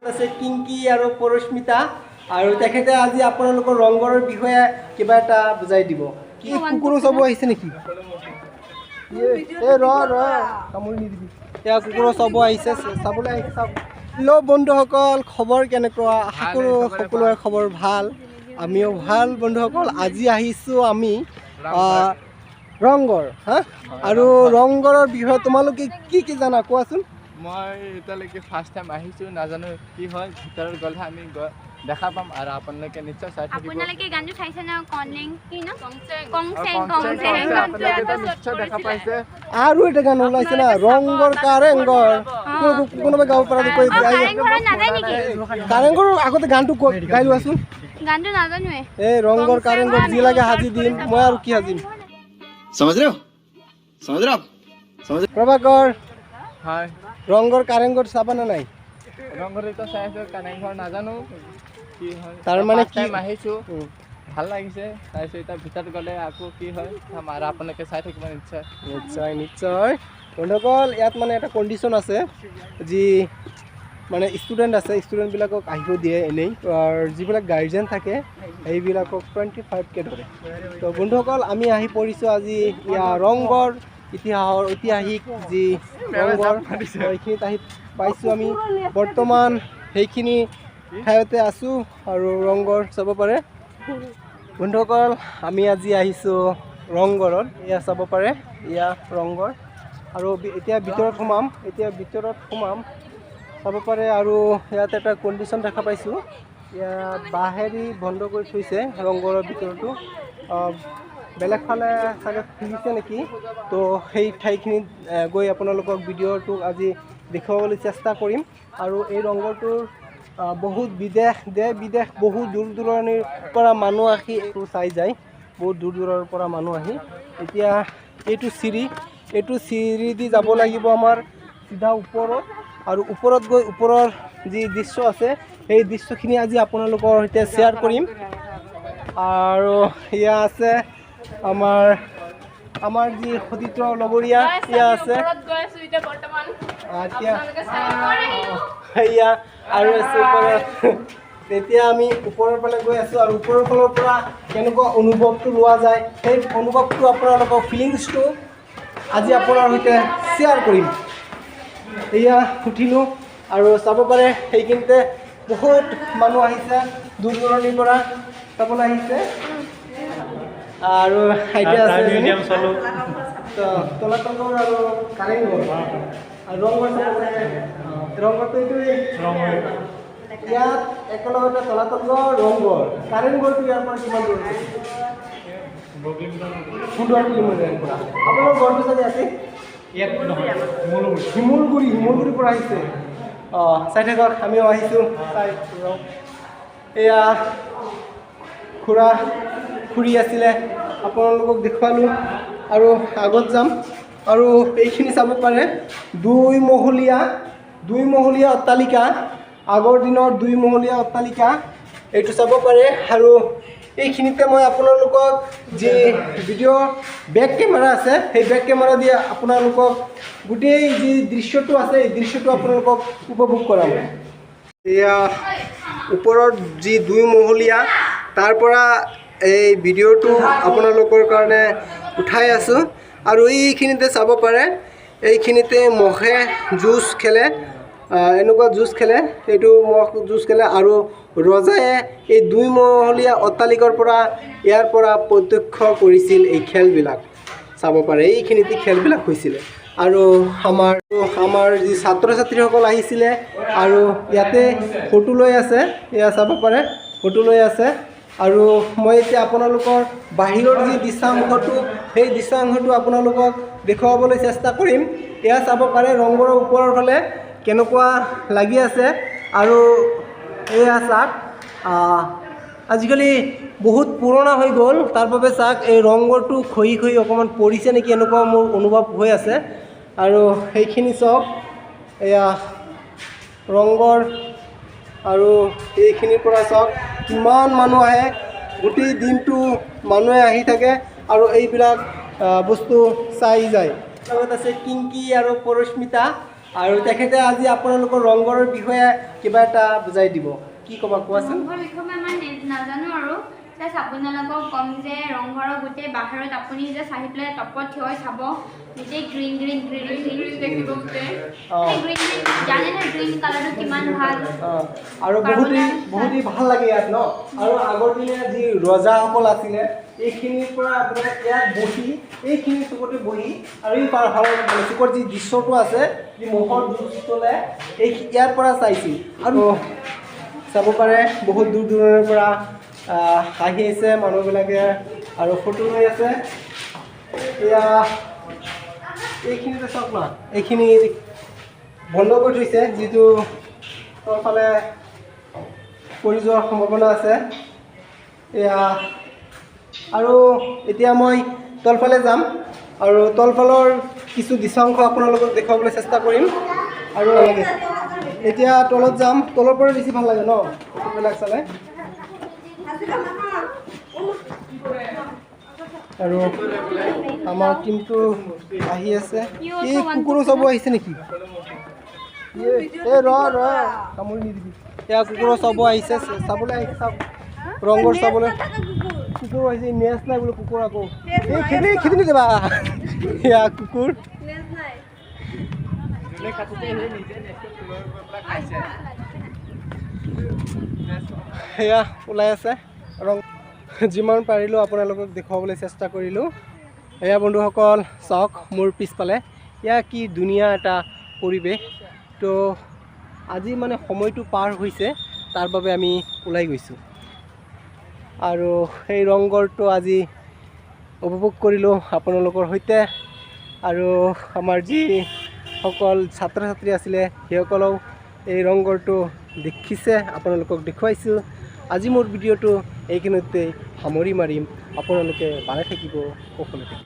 আছে কিংকি আৰু পৰস্মিতা আৰু তেখেতে আজি আপোনালোকৰ ৰংঘৰৰ বিষয়ে কিবা এটা বুজাই দিব। কি কুকুৰো চাব আহিছে নেকি? কামুৰি নিদিবি। এয়া কুকুৰো চাব আহিছে, চাবলৈ আহিছে। হেল্ল' বন্ধুসকল, খবৰ কেনেকুৱা? আশা কৰোঁ সকলোৰে খবৰ ভাল, আমিও ভাল। বন্ধুসকল, আজি আহিছোঁ আমি ৰংঘৰ আৰু ৰংঘৰৰ বিষয়ে তোমালোকে কি জানা কোৱাচোন? মই এতিয়ালৈকে ফাৰ্ষ্ট টাইম আহিছোঁ, নাজানো কি হয়। ভিতৰত গ'লে আমি দেখা পাম আৰু আপোনালোকে নিশ্চয় চাই থাকিব। আপোনালোকে গানটো চাইছে না? কনেং কি না? নিশ্চয় দেখা পাইছে। আৰু এটা গান ওলাইছে না, ৰংঘৰ কাৰেংঘৰ। কোনোবাই গাব পৰা কাৰেংঘৰ আগতে গানটো গাই লোৱাচোন। গানটো নাজানোৱে। এই ৰংঘৰ কাৰেংঘৰ যি লাগে সাজি দিম, মই আৰু কি সাজিম? প্ৰভাকৰ, হয়, ৰংঘৰ কাৰেংঘৰ চাবা না নাই? ৰংঘৰ এতিয়া চাই আছোঁ, কাৰেংঘৰ নাজানো কি হয়। তাৰমানে কি আহিছোঁ, ভাল লাগিছে। তাৰপিছত এতিয়া ভিতৰত গ'লে আকৌ কি হয় চাম আৰু আপোনালোকে চাই থাকিব নিশ্চয়। নিশ্চয় নিশ্চয়। বন্ধুসকল, ইয়াত মানে এটা কণ্ডিশ্যন আছে, যি মানে ষ্টুডেণ্ট আছে, ষ্টুডেণ্টবিলাকক আহিব দিয়ে এনেই, আৰু যিবিলাক গাৰ্জেন থাকে সেইবিলাকক 25K ধৰে। তো বন্ধুসকল, আমি আহি পৰিছোঁ আজি ইয়াৰ ৰংঘৰ ঐতিহাসিক যি ৰংঘৰ, সেইখিনিত আহি পাইছোঁ আমি। বৰ্তমান সেইখিনি ঠাইতে আছোঁ আৰু ৰংঘৰ চাব পাৰে। বন্ধুসকল, আমি আজি আহিছোঁ ৰংঘৰত, এয়া চাব পাৰে, এয়া ৰংঘৰ। আৰু এতিয়া ভিতৰত সোমাম, চাব পাৰে। আৰু ইয়াত এটা কণ্ডিশ্যন দেখা পাইছোঁ, ইয়াত বাঁহেদি বন্ধ কৰি থৈছে ৰংঘৰৰ ভিতৰতো। বেলেগ ফালে চাগে খুলিছে নেকি? তো সেই ঠাইখিনিত গৈ আপোনালোকক ভিডিঅ'টো আজি দেখুৱাবলৈ চেষ্টা কৰিম। আৰু এই ৰংঘৰটোৰ বহুত দেশ বিদেশ বহুত দূৰ দূৰণিৰ পৰা মানুহ আহি এইটো চাই যায়, বহুত দূৰ দূৰৰ পৰা মানুহ আহি। এতিয়া এইটো চিৰি দি যাব লাগিব আমাৰ চিধা ওপৰত, আৰু ওপৰত গৈ ওপৰৰ যি দৃশ্য আছে সেই দৃশ্যখিনি আজি আপোনালোকৰ সৈতে শ্বেয়াৰ কৰিম। আৰু এয়া আছে আমাৰ যি সতীৰ্থ লগৰীয়া, এয়া আছে এয়া আৰু আছে ওপৰত। তেতিয়া আমি ওপৰৰ ফালে গৈ আছোঁ, আৰু ওপৰৰ ফালৰ পৰা কেনেকুৱা অনুভৱটো লোৱা যায় সেই অনুভৱটো আপোনালোকৰ ফিলিংছটো আজি আপোনাৰ সৈতে শ্বেয়াৰ কৰিম। এয়া উঠিলোঁ আৰু চাব পাৰে সেইখিনিতে বহুত মানুহ আহিছে, দূৰ দূৰণিৰ পৰা চাবলৈ আহিছে। আৰু এতিয়া আছে তলাতল আৰু কাৰেংঘৰ আৰু ৰংঘৰটো এইটোৱেই। ইয়াত একেলগতে তলাতল ৰংঘৰ, কাৰেংঘৰটো ইয়াৰ পৰা কিমান দূৰ আছে? 15 কিলোমিটাৰৰ পৰা। আপোনালোকৰ ঘৰটো চাগে আছে শিমলগুৰিৰ পৰা আহিছে। চাই থাকক, আমিও আহিছোঁ। এয়া খুৰী আছিলে, আপোনালোকক দেখুৱালোঁ আৰু আগত যাম। আৰু এইখিনি চাব পাৰে, দুইমহলীয়া অট্টালিকা, আগৰ দিনৰ 2মহলীয়া অট্টালিকা, এইটো চাব পাৰে। আৰু এইখিনিতে মই আপোনালোকক যি ভিডিঅ' বেক কেমেৰা আছে সেই বেক কেমেৰা দিয়ে আপোনালোকক গোটেই যি দৃশ্যটো আছে এই দৃশ্যটো আপোনালোকক উপভোগ কৰাম। এয়া ওপৰত যি 2মহলীয়া, তাৰ পৰা এই ভিডিঅ'টো আপোনালোকৰ কাৰণে উঠাই আছোঁ। আৰু এইখিনিতে চাব পাৰে, এইখিনিতে মহে যুঁজ খেলে, এনেকুৱা যুঁজ খেলে, এইটো মহ যুঁজ খেলে। আৰু ৰজায়ে এই 2মহলীয়া অট্টালিকাৰ পৰা ইয়াৰ পৰা প্ৰত্যক্ষ কৰিছিল এই খেলবিলাক, চাব পাৰে। এইখিনিতে খেলবিলাক হৈছিলে। আৰু আমাৰ যি ছাত্ৰ ছাত্ৰীসকল আহিছিলে আৰু ইয়াতে ফটো লৈ আছে, এয়া চাব পাৰে ফটো লৈ আছে। আৰু মই এতিয়া আপোনালোকৰ বাহিৰৰ যি দৃশ্যাংশটো সেই দৃশ্যাংশটো আপোনালোকক দেখুৱাবলৈ চেষ্টা কৰিম। এয়া চাব পাৰে ৰংঘৰৰ ওপৰৰ ফালে কেনেকুৱা লাগি আছে। আৰু এয়া চাওক, আজিকালি বহুত পুৰণা হৈ গ'ল, তাৰ বাবে চাওক এই ৰংঘৰটো খহি অকণমান পৰিছে নেকি, এনেকুৱা মোৰ অনুভৱ হৈ আছে। আৰু সেইখিনি চাওক, এয়া ৰংঘৰ। আৰু এইখিনিৰ পৰা চাওক কিমান মানুহ আহে, গোটেই দিনটো মানুহে আহি থাকে আৰু এইবিলাক বস্তু চাই যায়। লগত আছে কিংকি আৰু পৰস্মিতা, আৰু তেখেতে আজি আপোনালোকৰ ৰংঘৰৰ বিষয়ে কিবা এটা বুজাই দিব কি ক'বা কোৱাচোন ৰংঘৰৰ বিষয়ে মই নাজানো আৰু জাষ্ট আপোনালোকক ক'ম যে ৰংঘৰৰ গোটেই বাহিৰত আপুনি যে চাহি পেলাই টপত থিয় হৈ চাব গোটেই গ্ৰীণ দেখিব গোটেই জানেনে গ্ৰীণ কালাৰটো কিমান ভাল আৰু বহুতেই ভাল লাগে ইয়াত ন আৰু আগৰ দিনে যি ৰজাসকল আছিলে এইখিনিৰ পৰা আপোনালোকে ইয়াত বহি এইখিনি চুকতে বহি আৰু এই চুকৰ যি দৃশ্যটো আছে যি মোহৰ দৃশ্যলে ইয়াৰ পৰা চাইছিল আৰু চাব পাৰে বহুত দূৰ দূৰৰ পৰা আহি আছে মানুহবিলাকে আৰু ফটো লৈ আছে এয়া এইখিনিতে চাওক না এইখিনি বন্ধ কৰি থৈছে যিটো তলফালে পৰি যোৱাৰ সম্ভাৱনা আছে এয়া আৰু এতিয়া মই তলফালে যাম আৰু তলফালৰ কিছু দৃশ্যাংশ আপোনালোকক দেখুৱাবলৈ চেষ্টা কৰিম আৰু এতিয়া তলত যাম তলৰ পৰা বেছি ভাল লাগে ন ফটোবিলাক চালে আৰু আমাৰ টিমটো আহি আছে এই কুকুৰো চাব আহিছে নেকি কামুৰি নিদিবি এয়া কুকুৰো চাব আহিছে চাবলৈ আহিছে চাওক ৰংঘৰ চাবলৈ কুকুৰ আহিছে নেচ নাই বোলে কুকুৰ আকৌ এই খেদি নিদিবা এয়া কুকুৰ সেয়া ওলাই আছে ৰং যিমান পাৰিলোঁ আপোনালোকক দেখুৱাবলৈ চেষ্টা কৰিলোঁ এয়া বন্ধুসকল চাওক মোৰ পিছফালে এয়া কি ধুনীয়া এটা পৰিৱেশ তো আজি মানে সময়টো পাৰ হৈছে তাৰ বাবে আমি ওলাই গৈছোঁ আৰু সেই ৰংঘৰটো আজি উপভোগ কৰিলোঁ আপোনালোকৰ সৈতে আৰু আমাৰ যিসকল ছাত্ৰ ছাত্ৰী আছিলে সেইসকলেও এই ৰংঘৰটো দেখিছে আপোনালোকক দেখুৱাইছোঁ আজি মোৰ ভিডিঅ'টো এইখিনিতে সামৰি মাৰিম আপোনালোকে ভালে থাকিব কুশলে থাকিব